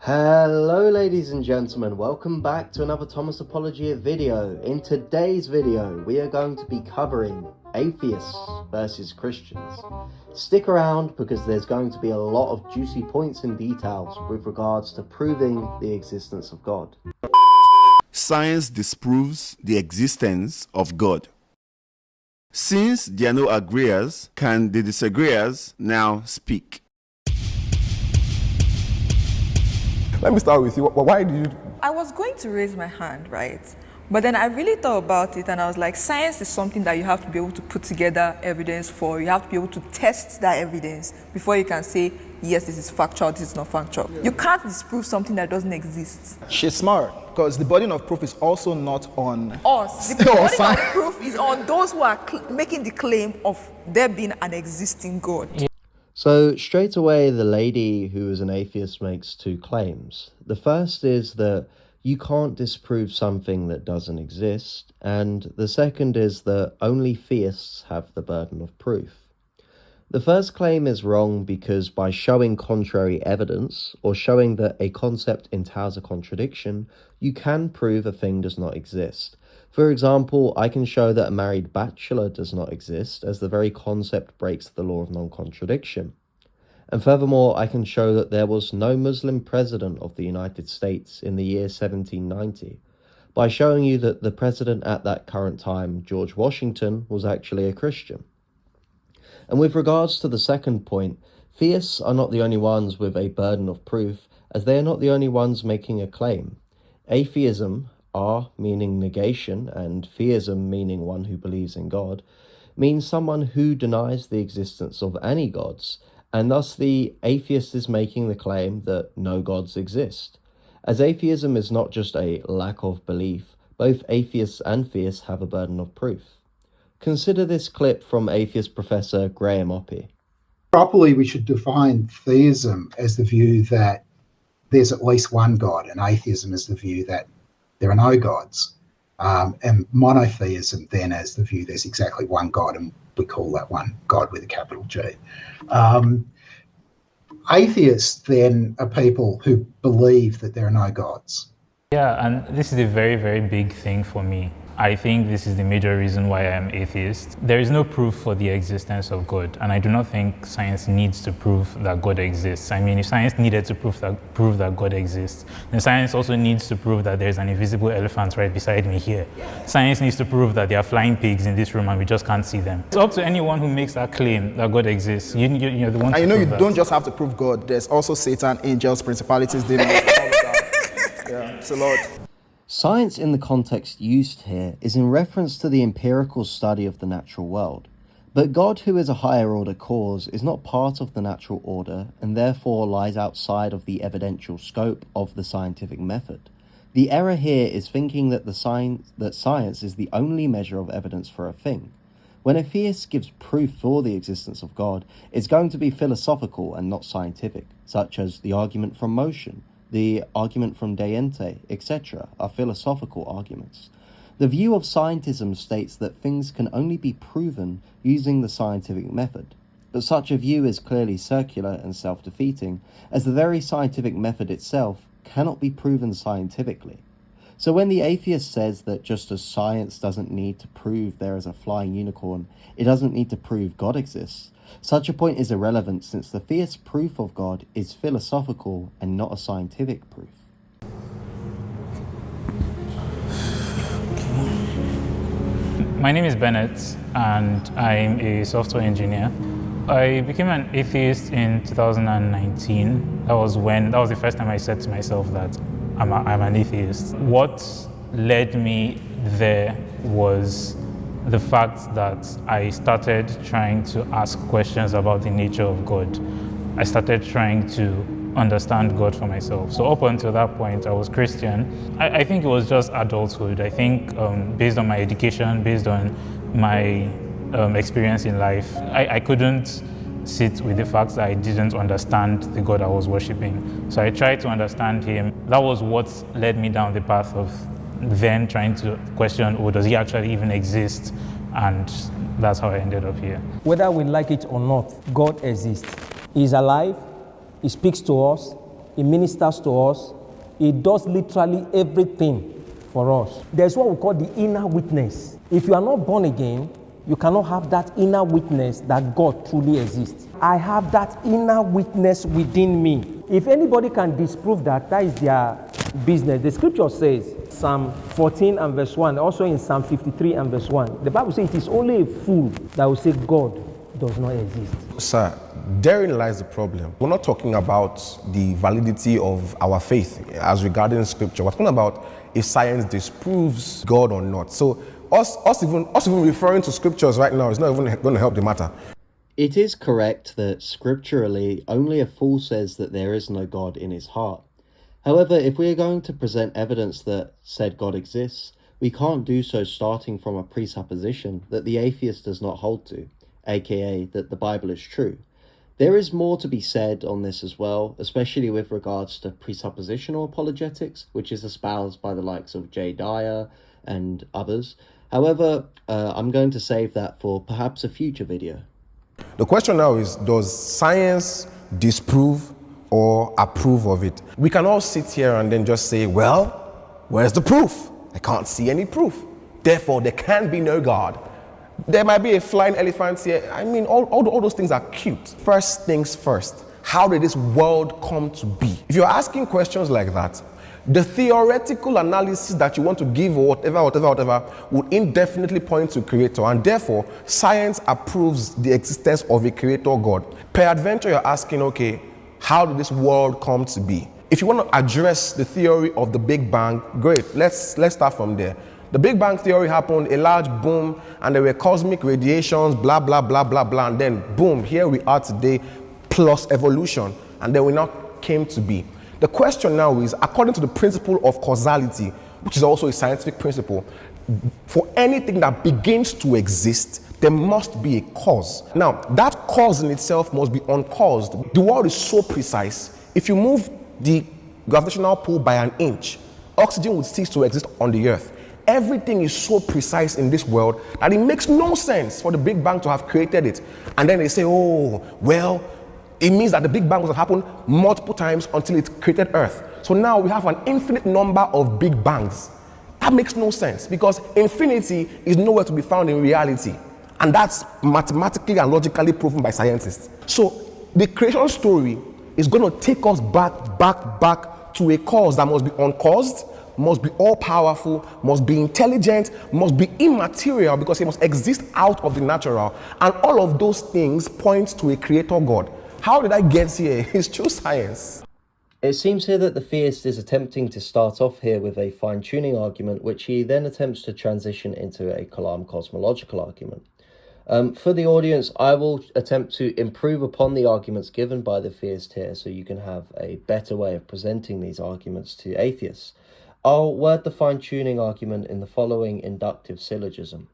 Hello ladies and gentlemen, welcome back to another Thomas Apologia video. In today's video we are going to be covering atheists versus Christians. Stick around because there's going to be a lot of juicy points and details with regards to proving the existence of God. Science disproves the existence of God. Since there are no agreeers, can the disagreeers now speak? Let me start with you. Why did you? I was going to raise my hand, right? But then I really thought about it and I was like, science is something that you have to be able to put together evidence for. You have to be able to test that evidence before you can say, yes, this is factual, this is not factual. You can't disprove something that doesn't exist. She's smart because the burden of proof is also not on Us. The burden of proof is on those who are making the claim of there being an existing God. So straight away, the lady who is an atheist makes two claims. The first is that you can't disprove something that doesn't exist, and the second is that only theists have the burden of proof. The first claim is wrong because by showing contrary evidence, or showing that a concept entails a contradiction, you can prove a thing does not exist. For example, I can show that a married bachelor does not exist, as the very concept breaks the law of non-contradiction. And furthermore, I can show that there was no Muslim president of the United States in the year 1790, by showing you that the president at that current time, George Washington, was actually a Christian. And with regards to the second point, theists are not the only ones with a burden of proof, as they are not the only ones making a claim. Atheism, meaning negation, and theism, meaning one who believes in God, means someone who denies the existence of any gods, and thus the atheist is making the claim that no gods exist. As atheism is not just a lack of belief, both atheists and theists have a burden of proof. Consider this clip from atheist professor Graham Oppie. Properly, we should define theism as the view that there's at least one God, and atheism is the view that there are no gods, and monotheism then as the view there's exactly one God, and we call that one God with a capital G. Atheists then are people who believe that there are no gods. Yeah, and this is a very, very big thing for me. I think this is the major reason why I am atheist. There is no proof for the existence of God, and I do not think science needs to prove that God exists. I mean, if science needed to prove that God exists, then science also needs to prove that there's an invisible elephant right beside me here. Science needs to prove that there are flying pigs in this room and we just can't see them. It's up to anyone who makes that claim that God exists. You're the one. And you don't just have to prove God. There's also Satan, angels, principalities, demons, all of that. Yeah, it's a lot. Science in the context used here is in reference to the empirical study of the natural world. But God, who is a higher order cause, is not part of the natural order and therefore lies outside of the evidential scope of the scientific method. The error here is thinking that science is the only measure of evidence for a thing. When a theist gives proof for the existence of God, it's going to be philosophical and not scientific, such as the argument from motion. The argument from deente, etc. are philosophical arguments. The view of scientism states that things can only be proven using the scientific method, but such a view is clearly circular and self-defeating, as the very scientific method itself cannot be proven scientifically. So when the atheist says that just as science doesn't need to prove there is a flying unicorn, it doesn't need to prove God exists, such a point is irrelevant since the theist's proof of God is philosophical and not a scientific proof. My name is Bennett and I'm a software engineer. I became an atheist in 2019. That was the first time I said to myself that I'm an atheist. What led me there was the fact that I started trying to ask questions about the nature of God. I started trying to understand God for myself. So up until that point, I was Christian. I think it was just adulthood. I think based on my education, based on my experience in life, I couldn't sit with the fact that I didn't understand the God I was worshiping. So I tried to understand him. That was what led me down the path of then trying to question, does he actually even exist? And that's how I ended up here. Whether we like it or not, God exists. He is alive, he speaks to us, He ministers to us. He does literally everything for us. There's what we call the inner witness. If you are not born again, you cannot have that inner witness that God truly exists. I have that inner witness within me. If anybody can disprove that, that is their business. The scripture says, Psalm 14 and verse 1, also in Psalm 53 and verse 1, the Bible says it is only a fool that will say God does not exist. Sir, therein lies the problem. We're not talking about the validity of our faith as regarding scripture. We're talking about if science disproves God or not. So us even referring to scriptures right now is not even going to help the matter. It is correct that scripturally only a fool says that there is no God in his heart. However, if we are going to present evidence that said God exists, we can't do so starting from a presupposition that the atheist does not hold to, aka that the Bible is true. There is more to be said on this as well, especially with regards to presuppositional apologetics, which is espoused by the likes of J. Dyer and others. However, I'm going to save that for perhaps a future video. The question now is, does science disprove or approve of it? We can all sit here and then just say, well, where's the proof? I can't see any proof. Therefore, there can be no God. There might be a flying elephant here. I mean, all those things are cute. First things first, how did this world come to be? If you're asking questions like that, the theoretical analysis that you want to give or whatever would indefinitely point to creator, and therefore science approves the existence of a creator God. Peradventure, you're asking, okay, how did this world come to be? If you want to address the theory of the Big Bang, great, let's start from there. The Big Bang theory happened, a large boom, and there were cosmic radiations, blah, blah, blah, blah, blah, and then boom, here we are today, plus evolution, and then we now came to be. The question now is, according to the principle of causality, which is also a scientific principle, for anything that begins to exist, there must be a cause. Now, that cause in itself must be uncaused. The world is so precise. If you move the gravitational pull by an inch, oxygen would cease to exist on the earth. Everything is so precise in this world that it makes no sense for the Big Bang to have created it. And then they say, oh, well, it means that the Big Bang must have happened multiple times until it created Earth. So now we have an infinite number of Big Bangs. That makes no sense because infinity is nowhere to be found in reality. And that's mathematically and logically proven by scientists. So the creation story is going to take us back to a cause that must be uncaused, must be all-powerful, must be intelligent, must be immaterial because it must exist out of the natural. And all of those things point to a creator God. How did I get here? It's true science. It seems here that the theist is attempting to start off here with a fine-tuning argument, which he then attempts to transition into a Kalam cosmological argument. For the audience, I will attempt to improve upon the arguments given by the theist here so you can have a better way of presenting these arguments to atheists. I'll word the fine-tuning argument in the following inductive syllogism.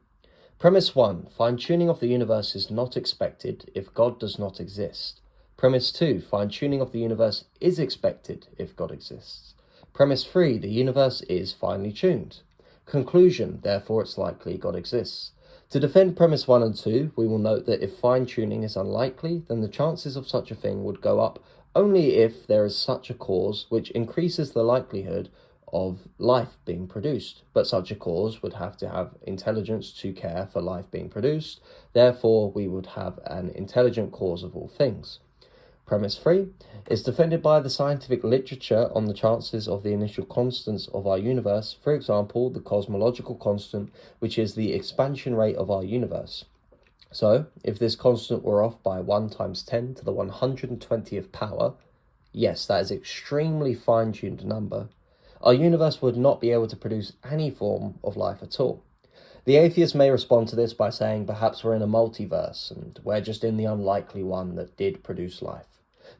Premise 1. Fine-tuning of the universe is not expected if God does not exist. Premise 2. Fine-tuning of the universe is expected if God exists. Premise 3. The universe is finely tuned. Conclusion. Therefore, it's likely God exists. To defend premise 1 and 2, we will note that if fine-tuning is unlikely, then the chances of such a thing would go up only if there is such a cause which increases the likelihood of life being produced. But such a cause would have to have intelligence to care for life being produced. Therefore, we would have an intelligent cause of all things. Premise 3 is defended by the scientific literature on the chances of the initial constants of our universe, for example, the cosmological constant, which is the expansion rate of our universe. So, if this constant were off by 1 times 10 to the 120th power, yes, that is an extremely fine-tuned number, our universe would not be able to produce any form of life at all. The atheist may respond to this by saying perhaps we're in a multiverse and we're just in the unlikely one that did produce life.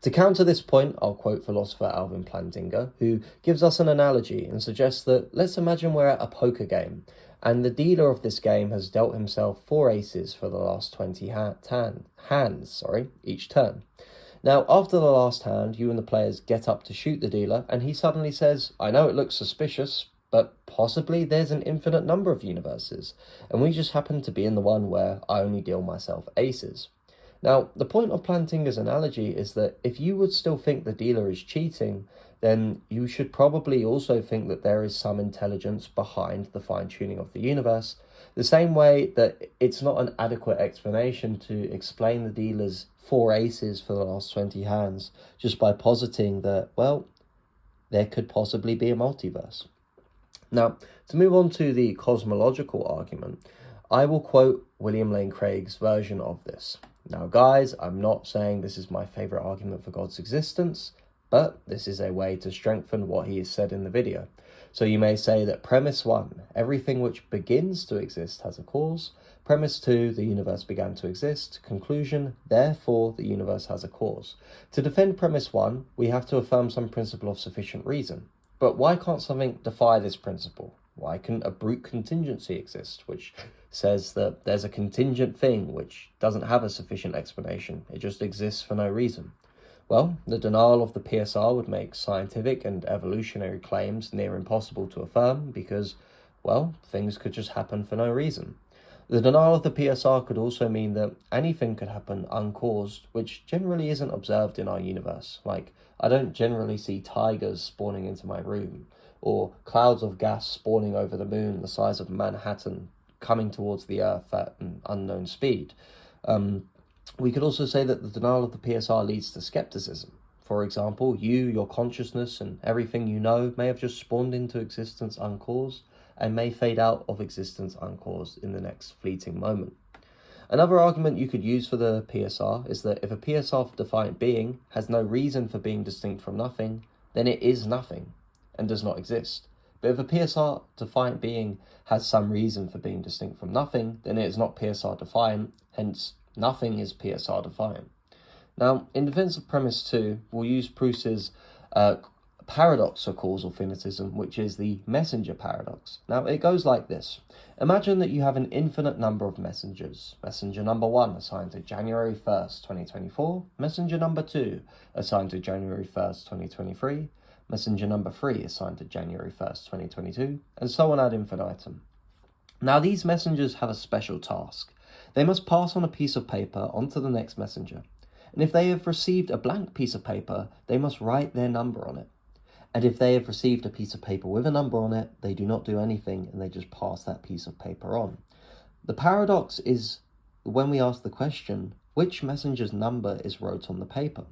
To counter this point, I'll quote philosopher Alvin Plantinga, who gives us an analogy and suggests that let's imagine we're at a poker game and the dealer of this game has dealt himself 4 aces for the last 20 hands each turn. Now, after the last hand, you and the players get up to shoot the dealer, and he suddenly says, I know it looks suspicious, but possibly there's an infinite number of universes, and we just happen to be in the one where I only deal myself aces. Now, the point of Plantinga's analogy is that if you would still think the dealer is cheating, then you should probably also think that there is some intelligence behind the fine-tuning of the universe, the same way that it's not an adequate explanation to explain the dealer's 4 aces for the last 20 hands just by positing that, well, there could possibly be a multiverse. Now, to move on to the cosmological argument, I will quote William Lane Craig's version of this. Now, guys, I'm not saying this is my favourite argument for God's existence, but this is a way to strengthen what he has said in the video. So you may say that premise 1, everything which begins to exist has a cause. Premise 2, the universe began to exist. Conclusion, therefore the universe has a cause. To defend premise 1, we have to affirm some principle of sufficient reason. But why can't something defy this principle? Why couldn't a brute contingency exist, which says that there's a contingent thing which doesn't have a sufficient explanation, it just exists for no reason? Well, the denial of the PSR would make scientific and evolutionary claims near impossible to affirm because, well, things could just happen for no reason. The denial of the PSR could also mean that anything could happen uncaused, which generally isn't observed in our universe. Like, I don't generally see tigers spawning into my room, or clouds of gas spawning over the moon the size of Manhattan coming towards the Earth at an unknown speed. We could also say that the denial of the PSR leads to skepticism. For example, you, your consciousness, and everything you know may have just spawned into existence uncaused and may fade out of existence uncaused in the next fleeting moment. Another argument you could use for the PSR is that if a PSR-defiant being has no reason for being distinct from nothing, then it is nothing and does not exist. But if a PSR-defiant being has some reason for being distinct from nothing, then it is not PSR-defiant, hence nothing is PSR-defiant. Now, in defense of premise 2, we'll use Proust's paradox of causal finitism, which is the messenger paradox. Now, it goes like this. Imagine that you have an infinite number of messengers. Messenger number 1 assigned to January 1st, 2024. Messenger number 2 assigned to January 1st, 2023. Messenger number 3 assigned to January 1st, 2022, and so on ad infinitum. Now, these messengers have a special task. They must pass on a piece of paper onto the next messenger. And if they have received a blank piece of paper, they must write their number on it. And if they have received a piece of paper with a number on it, they do not do anything and they just pass that piece of paper on. The paradox is when we ask the question, which messenger's number is wrote on the paper?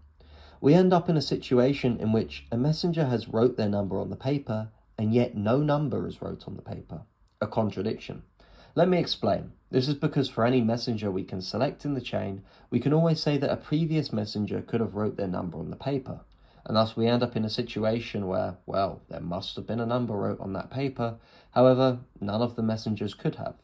We end up in a situation in which a messenger has wrote their number on the paper and yet no number is wrote on the paper. A contradiction. Let me explain. This is because for any messenger we can select in the chain, we can always say that a previous messenger could have wrote their number on the paper. And thus we end up in a situation where, well, there must have been a number wrote on that paper. However, none of the messengers could have.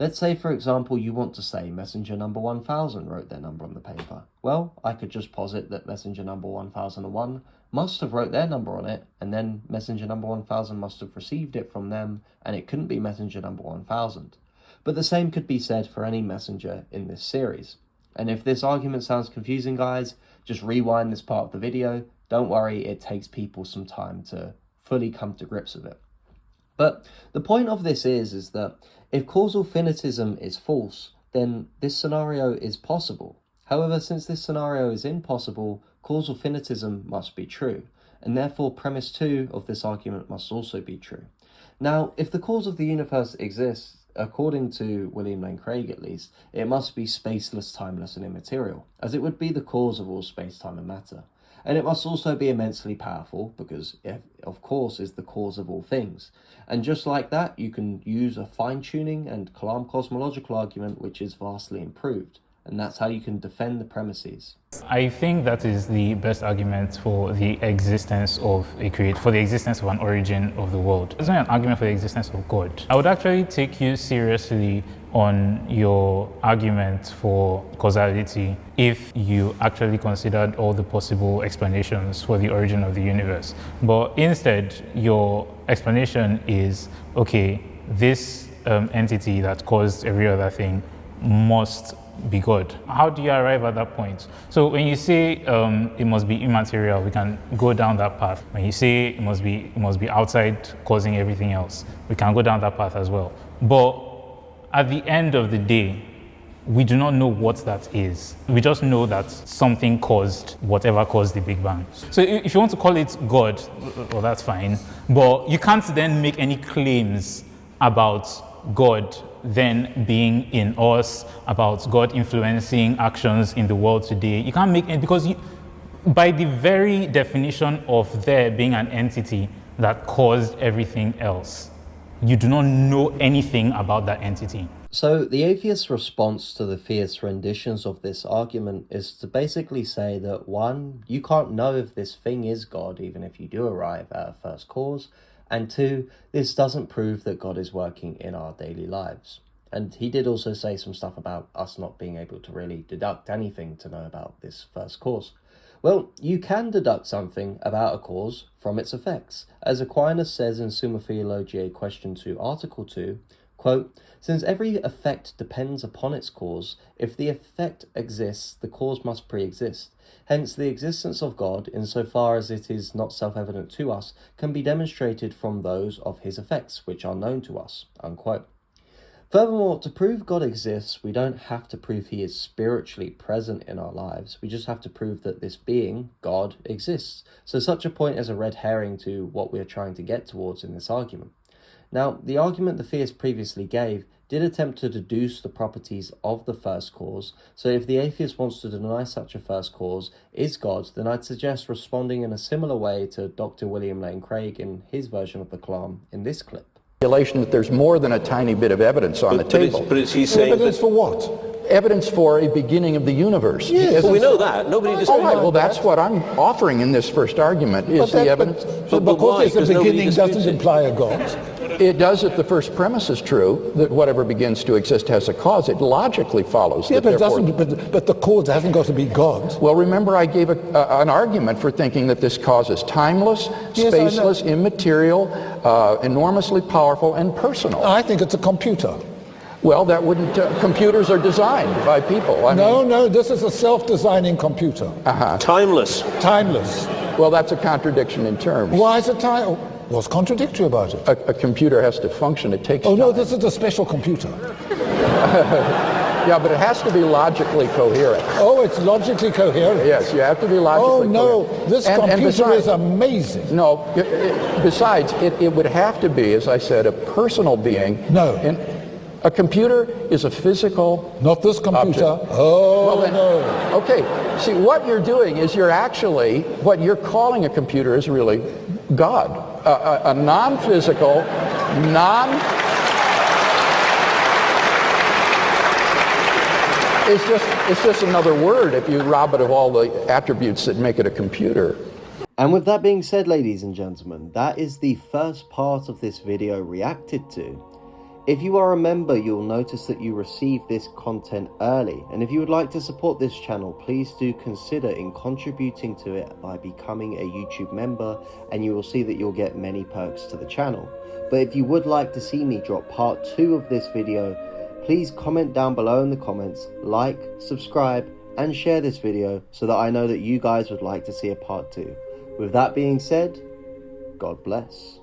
Let's say, for example, you want to say messenger number 1000 wrote their number on the paper. Well, I could just posit that messenger number 1001 must have wrote their number on it, and then messenger number 1000 must have received it from them, and it couldn't be messenger number 1000. But the same could be said for any messenger in this series. And if this argument sounds confusing, guys, just rewind this part of the video. Don't worry, it takes people some time to fully come to grips with it. But the point of this is that if causal finitism is false, then this scenario is possible. However, since this scenario is impossible, causal finitism must be true, and therefore premise 2 of this argument must also be true. Now, if the cause of the universe exists, according to William Lane Craig at least, it must be spaceless, timeless, and immaterial, as it would be the cause of all space-time and matter. And it must also be immensely powerful, because it, of course, is the cause of all things. And just like that, you can use a fine-tuning and cosmological argument which is vastly improved. And that's how you can defend the premises. I think that is the best argument for the existence of for the existence of an origin of the world. It's not an argument for the existence of God. I would actually take you seriously on your argument for causality if you actually considered all the possible explanations for the origin of the universe. But instead, your explanation is, okay, this entity that caused every other thing must be God. How do you arrive at that point? So when you say it must be immaterial, we can go down that path. When you say it must be outside causing everything else, we can go down that path as well. But at the end of the day, we do not know what that is. We just know that something caused whatever caused the Big Bang. So if you want to call it God, well, that's fine. But you can't then make any claims about God then being in us, about God influencing actions in the world today. You can't make it because by the very definition of there being an entity that caused everything else, you do not know anything about that entity. So the atheist's response to the theist's renditions of this argument is to basically say that, one, you can't know if this thing is God even if you do arrive at a first cause, and two, this doesn't prove that God is working in our daily lives. And he did also say some stuff about us not being able to really deduct anything to know about this first cause. Well, you can deduct something about a cause from its effects. As Aquinas says in Summa Theologiae question 2, article 2, quote, since every effect depends upon its cause, if the effect exists, the cause must pre-exist. Hence, the existence of God, insofar as it is not self-evident to us, can be demonstrated from those of his effects, which are known to us, unquote. Furthermore, to prove God exists, we don't have to prove he is spiritually present in our lives. We just have to prove that this being, God, exists. So such a point is a red herring to what we are trying to get towards in this argument. Now, the argument the theist previously gave did attempt to deduce the properties of the first cause, so if the atheist wants to deny such a first cause is God, then I'd suggest responding in a similar way to Dr. William Lane Craig in his version of the Kalam in this clip. That there's more than a tiny bit of evidence on the table. But is he saying evidence for what? Evidence for a beginning of the universe. Yes, well, we know that. Nobody disputes. All right, well, that's what I'm offering in this first argument, is the evidence. But because the beginning doesn't imply a God. It does if the first premise is true, that whatever begins to exist has a cause. It logically follows. Yeah, but the cause hasn't got to be God. Well, remember I gave an argument for thinking that this cause is timeless, spaceless, immaterial, enormously powerful, and personal. I think it's a computer. Well, that wouldn't... computers are designed by people. No, this is a self-designing computer. Timeless. Timeless. Well, that's a contradiction in terms. Why is it timeless? What's contradictory about it? A computer has to function. It takes time. No, this is a special computer. Yeah, but it has to be logically coherent. Oh, it's logically coherent? Yes, you have to be logically coherent. Oh, no, this computer is amazing. No, besides, it would have to be, as I said, a personal being. No. A computer is a physical Not this computer. Object. Oh, well, then, no. Okay, see, what you're doing is what you're calling a computer is really God. A non-physical, It's just another word if you rob it of all the attributes that make it a computer. And with that being said, ladies and gentlemen, that is the first part of this video reacted to. If you are a member, you'll notice that you receive this content early, and if you would like to support this channel, please do consider in contributing to it by becoming a YouTube member, and you will see that you'll get many perks to the channel. But if you would like to see me drop part 2 of this video, please comment down below in the comments, like, subscribe, and share this video so that I know that you guys would like to see a part 2. With that being said, God bless.